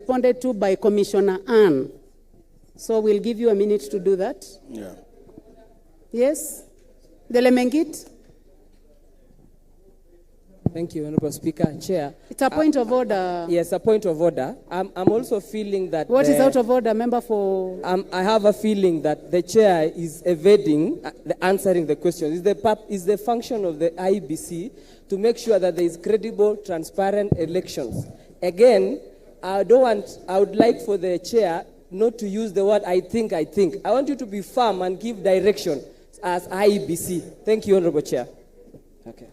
responded to by Commissioner Ann. So we'll give you a minute to do that. Yeah. Yes? Delemengit? Thank you, Honorable Speaker and Chair. It's a point of order. Yes, a point of order. I'm also feeling that... What is out of order, member for... I have a feeling that the Chair is evading answering the question. Is the function of the IEBC to make sure that there is credible, transparent elections. Again, I would like for the Chair not to use the word I think. I want you to be firm and give direction as IEBC. Thank you, Honorable Chair. Okay.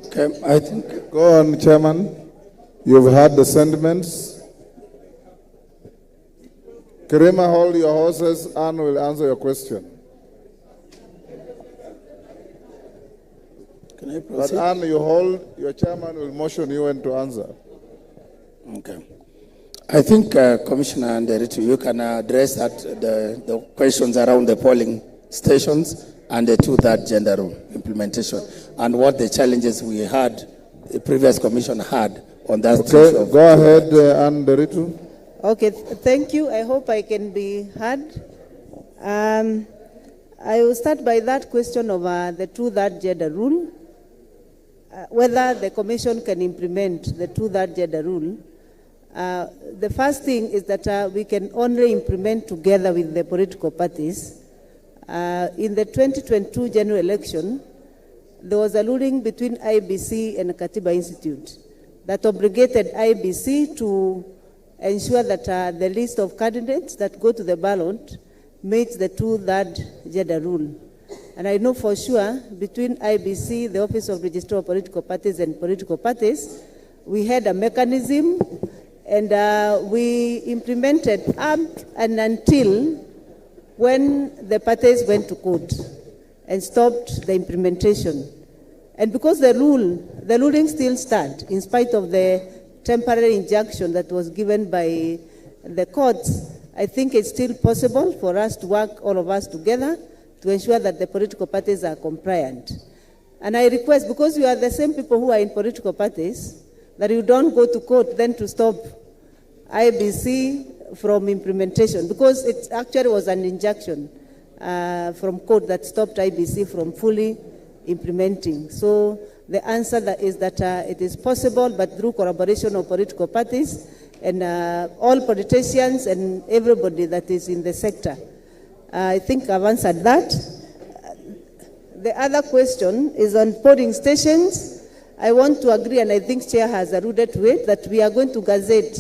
Okay, I think, go on, Chairman. You've heard the sentiments. Karima, hold your horses. Anne will answer your question. Can I proceed? But Anne, you hold, your chairman will motion you when to answer. Okay. I think, Commissioner Nderitu, you can address the questions around the polling stations and the two-third gender rule implementation, and what the challenges we had, the previous commission had on that. Okay, go ahead, Anne Nderitu. Okay, thank you. I hope I can be heard. I will start by that question of the two-third gender rule, whether the commission can implement the two-third gender rule. The first thing is that we can only implement together with the political parties. In the 2022 general election, there was a ruling between IEBC and Katiba Institute that obligated IEBC to ensure that the list of candidates that go to the ballot meets the two-third gender rule. And I know for sure between IEBC, the Office of Registrar of Political Parties, and political parties, we had a mechanism, and we implemented up and until when the parties went to court and stopped the implementation. And because the ruling still stands, in spite of the temporary injunction that was given by the courts, I think it's still possible for us to work, all of us together, to ensure that the political parties are compliant. And I request, because you are the same people who are in political parties, that you don't go to court then to stop IEBC from implementation, because it actually was an injunction from court that stopped IEBC from fully implementing. So the answer is that it is possible, but through collaboration of political parties and all politicians and everybody that is in the sector. I think I've answered that. The other question is on polling stations. I want to agree, and I think Chair has alluded to it, that we are going to gazette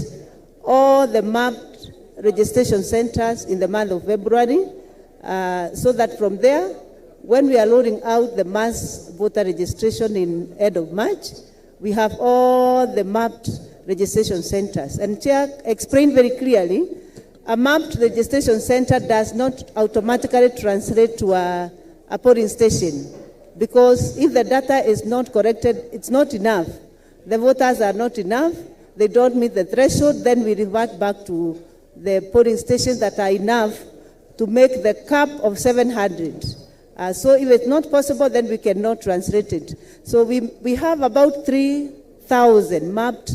all the mapped registration centers in the month of February, so that from there, when we are rolling out the mass voter registration in end of March, we have all the mapped registration centers. And Chair explained very clearly, a mapped registration center does not automatically translate to a polling station, because if the data is not corrected, it's not enough. The voters are not enough, they don't meet the threshold, then we revert back to the polling stations that are enough to make the cap of 700. So if it's not possible, then we cannot translate it. So we have about 3,000 mapped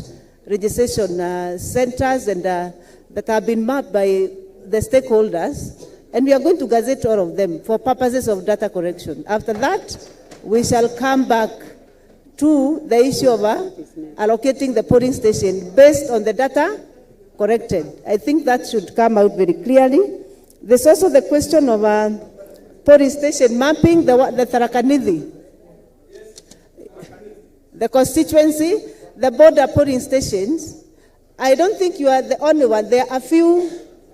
registration centers and that have been mapped by the stakeholders, and we are going to gazette all of them for purposes of data correction. After that, we shall come back to the issue of allocating the polling station based on the data corrected. I think that should come out very clearly. There's also the question of polling station mapping, the Tharaka-Nithi, the constituency, the border polling stations. I don't think you are the only one. There are a few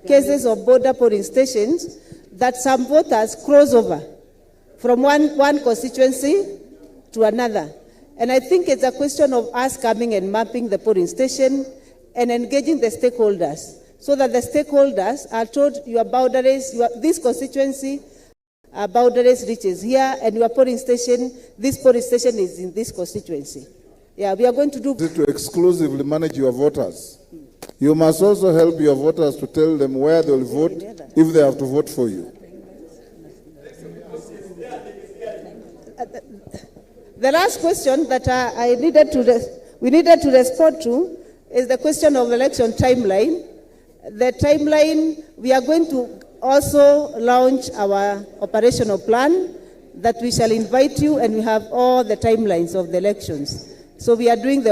cases of border polling stations that some voters cross over from one constituency to another. And I think it's a question of us coming and mapping the polling station and engaging the stakeholders, so that the stakeholders are told your boundaries, this constituency boundaries reaches here, and your polling station, this polling station is in this constituency. Yeah, we are going to do... To exclusively manage your voters. You must also help your voters to tell them where they will vote if they have to vote for you. The last question that we needed to respond to, is the question of election timeline. The timeline, we are going to also launch our operational plan that we shall invite you, and we have all the timelines of the elections. So we are doing the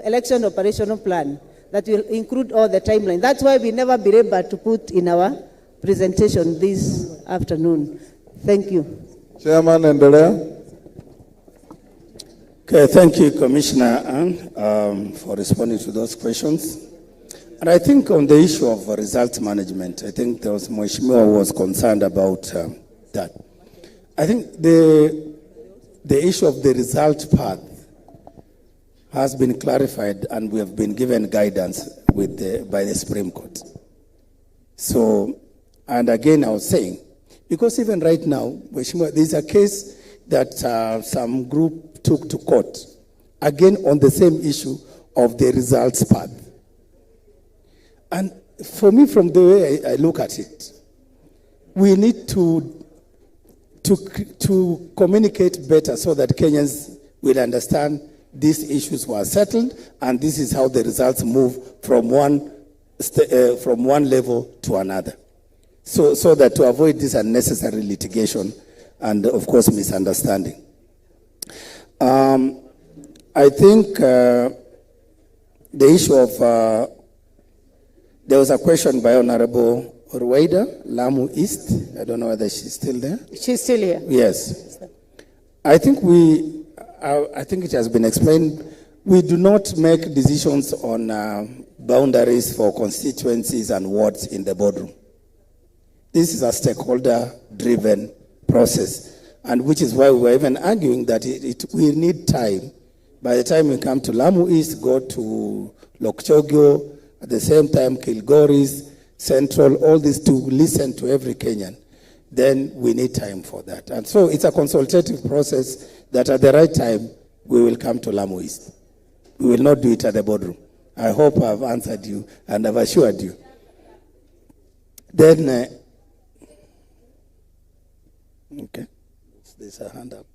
election operational plan that will include all the timelines. That's why we never been able to put in our presentation this afternoon. Thank you. Chairman, endelea. Okay, thank you, Commissioner Ann, for responding to those questions. And I think on the issue of result management, I think there was Mheshimiwa was concerned about that. I think the issue of the result path has been clarified, and we have been given guidance by the Supreme Court. So, and again, I was saying, because even right now, Mheshimiwa, there's a case that some group took to court, again on the same issue of the results path. And for me, from the way I look at it, we need to communicate better so that Kenyans will understand these issues were settled, and this is how the results move from one level to another. So that to avoid this unnecessary litigation and, of course, misunderstanding. I think the issue of, there was a question by Honorable Rueda, Lamu East. I don't know whether she's still there. She's still here. Yes. I think I think it has been explained. We do not make decisions on boundaries for constituencies and wards in the boardroom. This is a stakeholder-driven process, and which is why we were even arguing that we need time. By the time we come to Lamu East, go to Lokchogyo, at the same time Kilgoris, Central, all these to listen to every Kenyan, then we need time for that. And so it's a consultative process that at the right time, we will come to Lamu East. We will not do it at the boardroom. I hope I've answered you and I've assured you. Then, okay, there's a hand up.